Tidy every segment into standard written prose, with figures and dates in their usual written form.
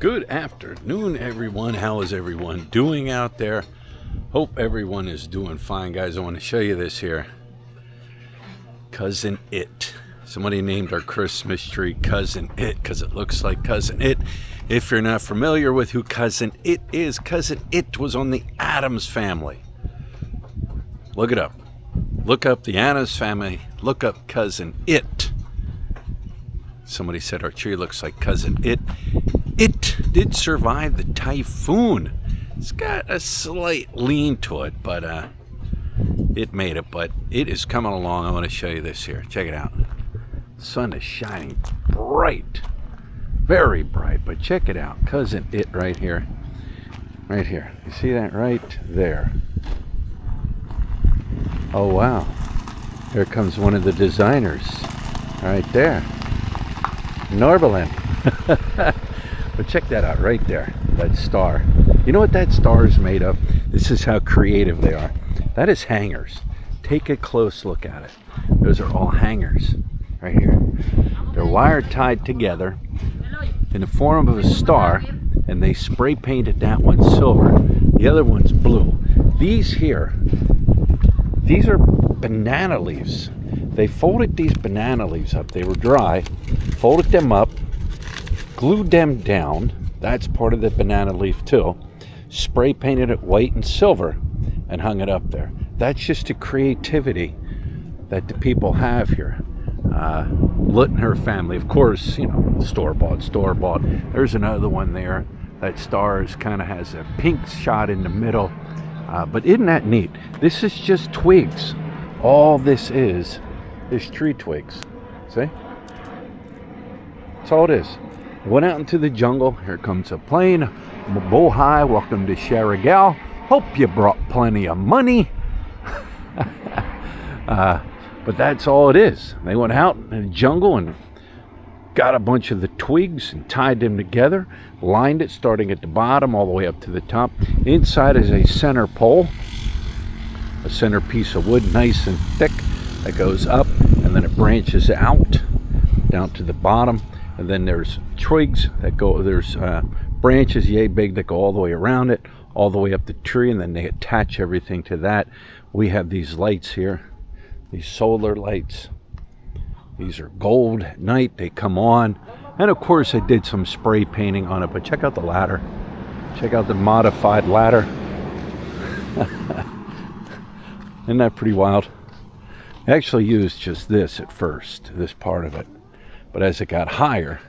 Good afternoon, everyone. How is everyone doing out there? Hope everyone is doing fine, guys. I want to show you this here. Cousin It. Somebody named our Christmas tree Cousin It because it looks like Cousin It. If you're not familiar with who Cousin It is, Cousin It was on the Addams Family. Look it up. Look up the Addams Family. Look up Cousin It. Somebody said our tree looks like Cousin It. It did survive the typhoon. It's got a slight lean to it, but it made it. But it is coming along. I want to show you this here. Check it out. The sun is shining bright. Very bright, but check it out. Cousin It right here. Right here. You see that right there? Oh, wow. Here comes one of the designers. Right there. Norberlin. But check that out right there, that star. You know what that star is made of? This is how creative they are. That is hangers. Take a close look at it. Those are all hangers right here. They're wire tied together in the form of a star, and they spray painted that one silver. The other one's blue. These here, these are banana leaves. They folded these banana leaves up. They were dry, folded them up, glued them down. That's part of the banana leaf too. Spray painted it white and silver and hung it up there. That's just the creativity that the people have here. Lit and her family, of course, you know, store bought. There's another one there. That star kind of has a pink shot in the middle. But isn't that neat? This is just twigs. All this is tree twigs. See? That's all it is. Went out into the jungle. Here comes a plane. Bohol, welcome to Sharagal. Hope you brought plenty of money. But that's all it is. They went out in the jungle and got a bunch of the twigs and tied them together, lined it starting at the bottom all the way up to the top. Inside is a center pole, a center piece of wood, nice and thick, that goes up, and then it branches out down to the bottom. And then there's twigs that go, there's branches yay big that go all the way around it, all the way up the tree, and then they attach everything to that. We have these lights here, these solar lights. These are gold at night, they come on. And of course I did some spray painting on it, but check out the ladder. Check out the modified ladder. Isn't that pretty wild? I actually used just this at first, this part of it. But as it got higher,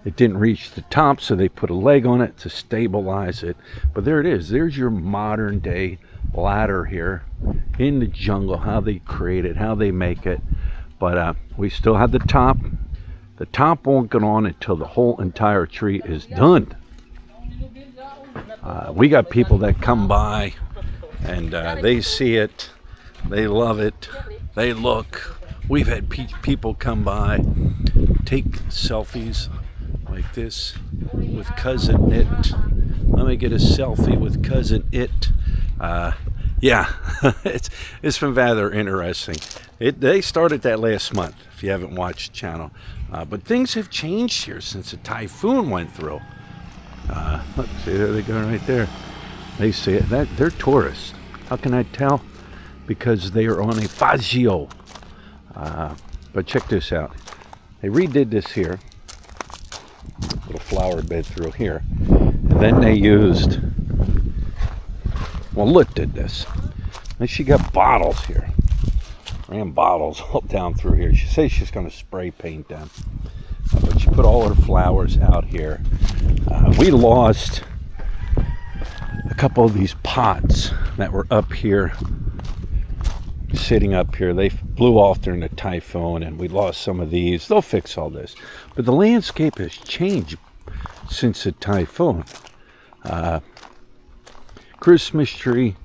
it didn't reach the top, so they put a leg on it to stabilize it. But there it is. There's your modern day ladder here in the jungle, how they create it, how they make it. But we still have the top. The top won't get on until the whole entire tree is done. We got people that come by and they see it, they love it, they look. We've had people come by, take selfies like this with Cousin It. Let me get a selfie with Cousin It. Yeah, it's been rather interesting. They started that last month, if you haven't watched the channel. But things have changed here since the typhoon went through. Look, see, there they go right there. They see it. They're tourists. How can I tell? Because they are on a Fazio. But check this out. They redid this here. Little flower bed through here. And then they used, well, Lit did this. And she got bottles here. Ran bottles all down through here. She says she's going to spray paint them. But she put all her flowers out here. We lost a couple of these pots that were up here, sitting up here. They blew off during the typhoon, and we lost some of these. They'll fix all this. But the landscape has changed since the typhoon. Christmas tree.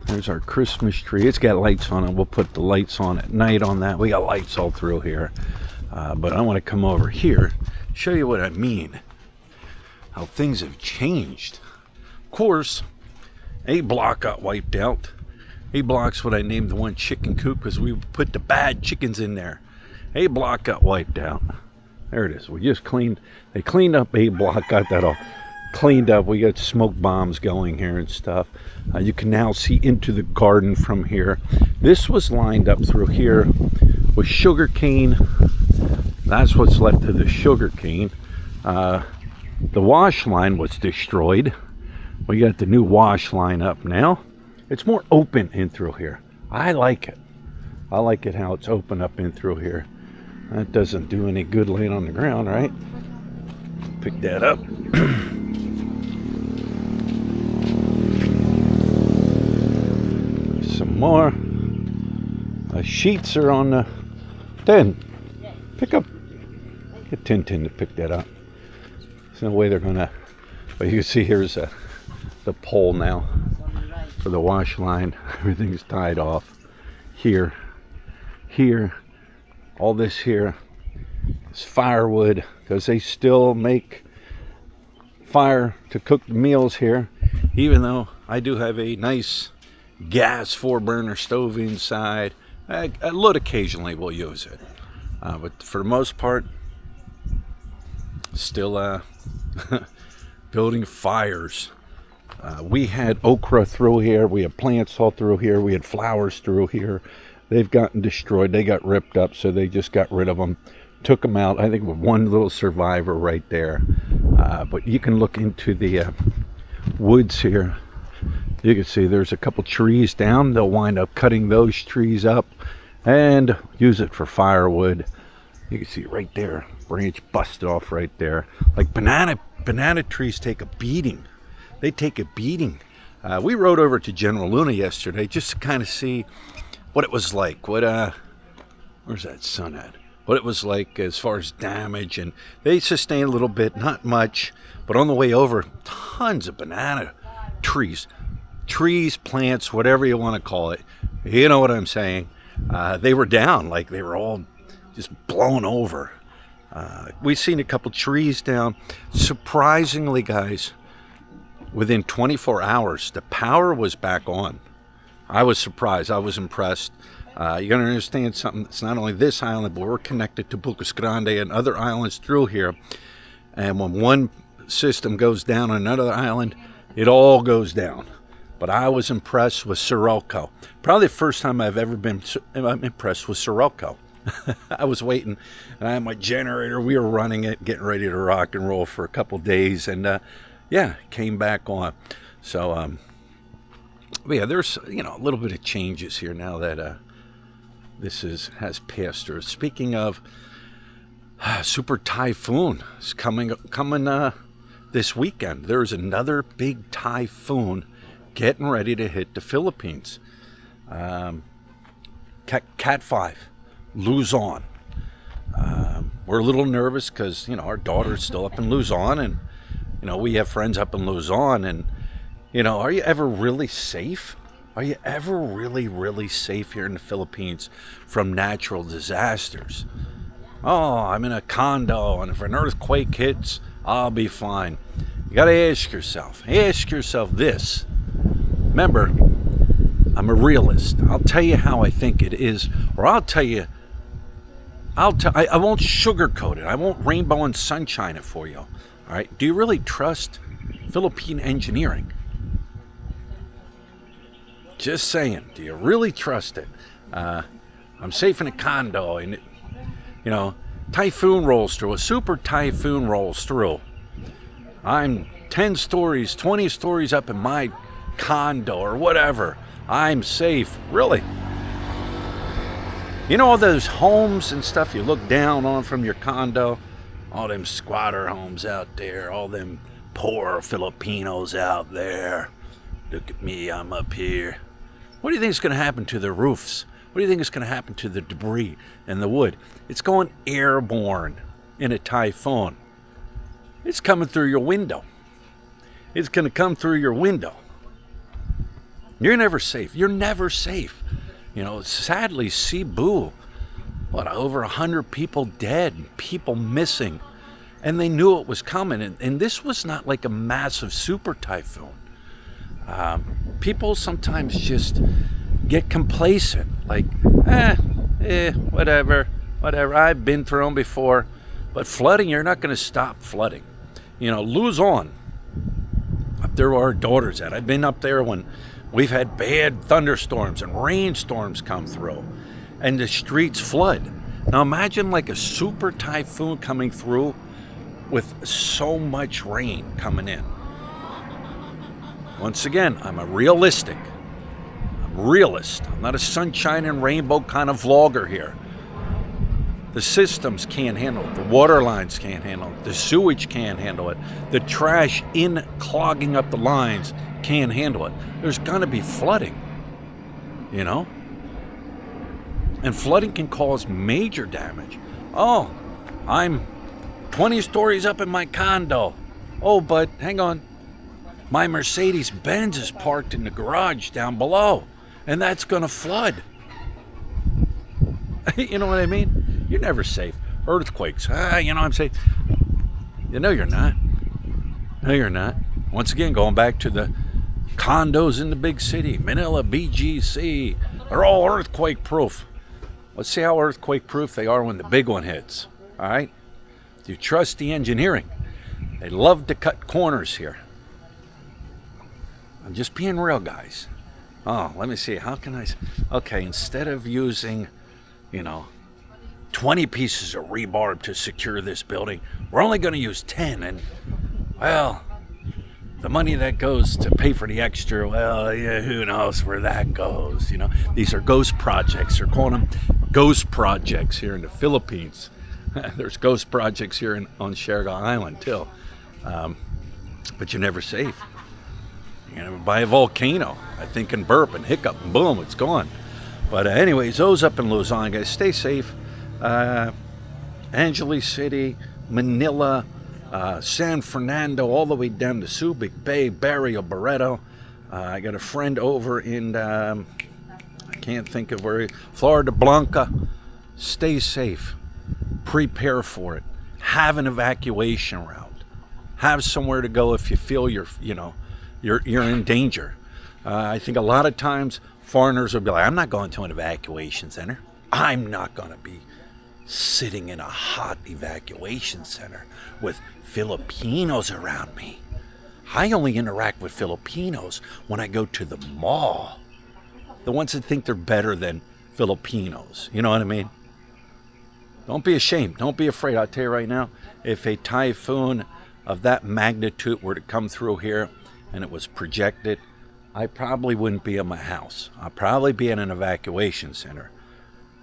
There's our Christmas tree. It's got lights on it. We'll put the lights on at night on that. We got lights all through here. But I want to come over here, show you what I mean. How things have changed. Of course, a block got wiped out. A block's what I named the one chicken coop because we put the bad chickens in there. A block got wiped out. There it is. We just cleaned. They cleaned up A block. Got that all cleaned up. We got smoke bombs going here and stuff. You can now see into the garden from here. This was lined up through here with sugar cane. That's what's left of the sugar cane. The wash line was destroyed. We got the new wash line up now. It's more open in through here. I like it. I like it how it's open up in through here. That doesn't do any good laying on the ground, right? Pick that up. Some more. The sheets are on the 10. Pick up. Get Tintin to pick that up. There's no way they're gonna. But you can see here's the pole now for the wash line. Everything's tied off. Here, all this here is firewood because they still make fire to cook the meals here, even though I do have a nice gas 4-burner stove inside. A little occasionally we'll use it, but for the most part still building fires. We had okra through here, we had plants all through here, we had flowers through here. They've gotten destroyed, they got ripped up, so they just got rid of them, took them out. I think with one little survivor right there. But you can look into the woods here. You can see there's a couple trees down. They'll wind up cutting those trees up and use it for firewood. You can see right there, branch busted off right there. Like banana trees take a beating. They take a beating. We rode over to General Luna yesterday just to kind of see what it was like. Where's that sun at? What it was like as far as damage, and they sustained a little bit, not much, but on the way over, tons of banana trees, plants, whatever you want to call it. You know what I'm saying? They were down, like they were all just blown over. We've seen a couple trees down. Surprisingly, guys, within 24 hours, the power was back on. I was surprised. I was impressed. You got to understand something. It's not only this island, but we're connected to Bucas Grande and other islands through here. And when one system goes down on another island, it all goes down. But I was impressed with Sirocco. Probably the first time I've ever been impressed with Sirocco. I was waiting, and I had my generator. We were running it, getting ready to rock and roll for a couple days, and yeah, came back on. So, but yeah, there's a little bit of changes here now that this has passed through. Speaking of super typhoon, is coming this weekend. There's another big typhoon getting ready to hit the Philippines. Cat 5, Luzon. We're a little nervous because our daughter's still up in Luzon, and we have friends up in Luzon, and are you ever really safe? Are you ever really, really safe here in the Philippines from natural disasters? Oh, I'm in a condo, and if an earthquake hits, I'll be fine. You got to ask yourself this. Remember, I'm a realist. I'll tell you how I think it is, or I won't sugarcoat it. I won't rainbow and sunshine it for you. All right? Do you really trust Philippine engineering? Just saying, do you really trust it? I'm safe in a condo, and typhoon rolls through. A super typhoon rolls through. I'm 10 stories, 20 stories up in my condo or whatever. I'm safe. Really? All those homes and stuff you look down on from your condo? All them squatter homes out there, all them poor Filipinos out there. Look at me, I'm up here. What do you think is going to happen to the roofs? What do you think is going to happen to the debris and the wood? It's going airborne in a typhoon. It's coming through your window. It's going to come through your window. You're never safe. You're never safe. Sadly, Cebu, over 100 people dead, people missing. And they knew it was coming. And this was not like a massive super typhoon. People sometimes just get complacent, like, whatever, I've been through them before. But flooding, you're not going to stop flooding. You know, Luzon, up there where our daughter's at. I've been up there when we've had bad thunderstorms and rainstorms come through and the streets flood. Now imagine like a super typhoon coming through with so much rain coming in. Once again, I'm a realist. I'm not a sunshine and rainbow kind of vlogger here. The systems can't handle it. The water lines can't handle it. The sewage can't handle it. The trash in clogging up the lines can't handle it. There's going to be flooding, you know? And flooding can cause major damage. Oh, I'm 20 stories up in my condo. Oh, but hang on. My Mercedes-Benz is parked in the garage down below, and that's going to flood. You know what I mean? You're never safe. Earthquakes. You know I'm safe. You know you're not. No, you're not. Once again, going back to the condos in the big city, Manila, BGC, they're all earthquake proof. Let's see how earthquake proof they are when the big one hits. All right? Do you trust the engineering? They love to cut corners here. I'm just being real, guys. Oh, let me see. How can I? Okay, instead of using, 20 pieces of rebar to secure this building, we're only going to use 10. And, well, the money that goes to pay for the extra, well, yeah, who knows where that goes, These are ghost projects. They're calling them ghost projects here in the Philippines. There's ghost projects here on Siargao Island, too. But you're never safe. By a volcano, I think, and burp and hiccup, and boom, it's gone. But anyways, those up in Luzon, guys, stay safe. Angeles City, Manila, San Fernando, all the way down to Subic Bay, Barrio Barreto. I got a friend over in, I can't think of where, Florida Blanca. Stay safe. Prepare for it. Have an evacuation route. Have somewhere to go if you feel you're in danger. I think a lot of times foreigners will be like, I'm not going to an evacuation center. I'm not going to be sitting in a hot evacuation center with Filipinos around me. I only interact with Filipinos when I go to the mall. The ones that think they're better than Filipinos. You know what I mean? Don't be ashamed. Don't be afraid. I'll tell you right now, if a typhoon of that magnitude were to come through here and it was projected, I probably wouldn't be in my house. I'll probably be in an evacuation center.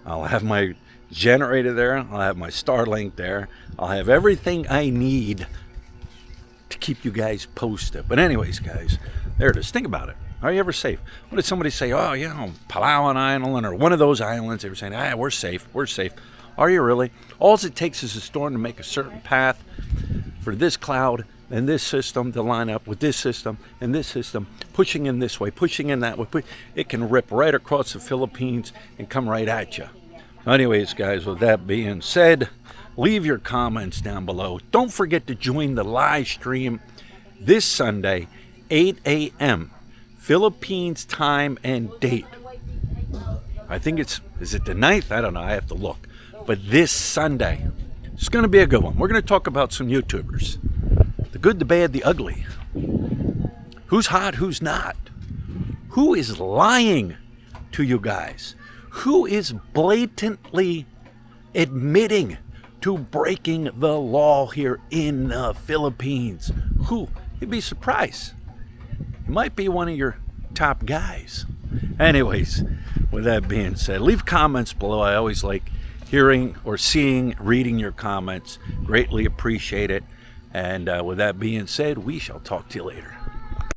I'll have my generator there. I'll have my Starlink there. I'll have everything I need to keep you guys posted. But anyways, guys, there it is. Think about it. Are you ever safe? What did somebody say? Oh, Palawan Island or one of those islands. They were saying, we're safe. We're safe. Are you really? All it takes is a storm to make a certain path for this cloud and this system to line up with this system and this system, pushing in this way, pushing in that way. It can rip right across the Philippines and come right at you. Anyways, guys, with that being said, leave your comments down below. Don't forget to join the live stream this Sunday, 8 a.m. Philippines time and date. I think is it the 9th? I don't know. I have to look. But this Sunday, it's going to be a good one. We're going to talk about some YouTubers. The good, the bad, the ugly. Who's hot, who's not? Who is lying to you guys? Who is blatantly admitting to breaking the law here in the Philippines? Who? You'd be surprised. He might be one of your top guys. Anyways, with that being said, leave comments below. I always like hearing or reading your comments. Greatly appreciate it. And with that being said, we shall talk to you later.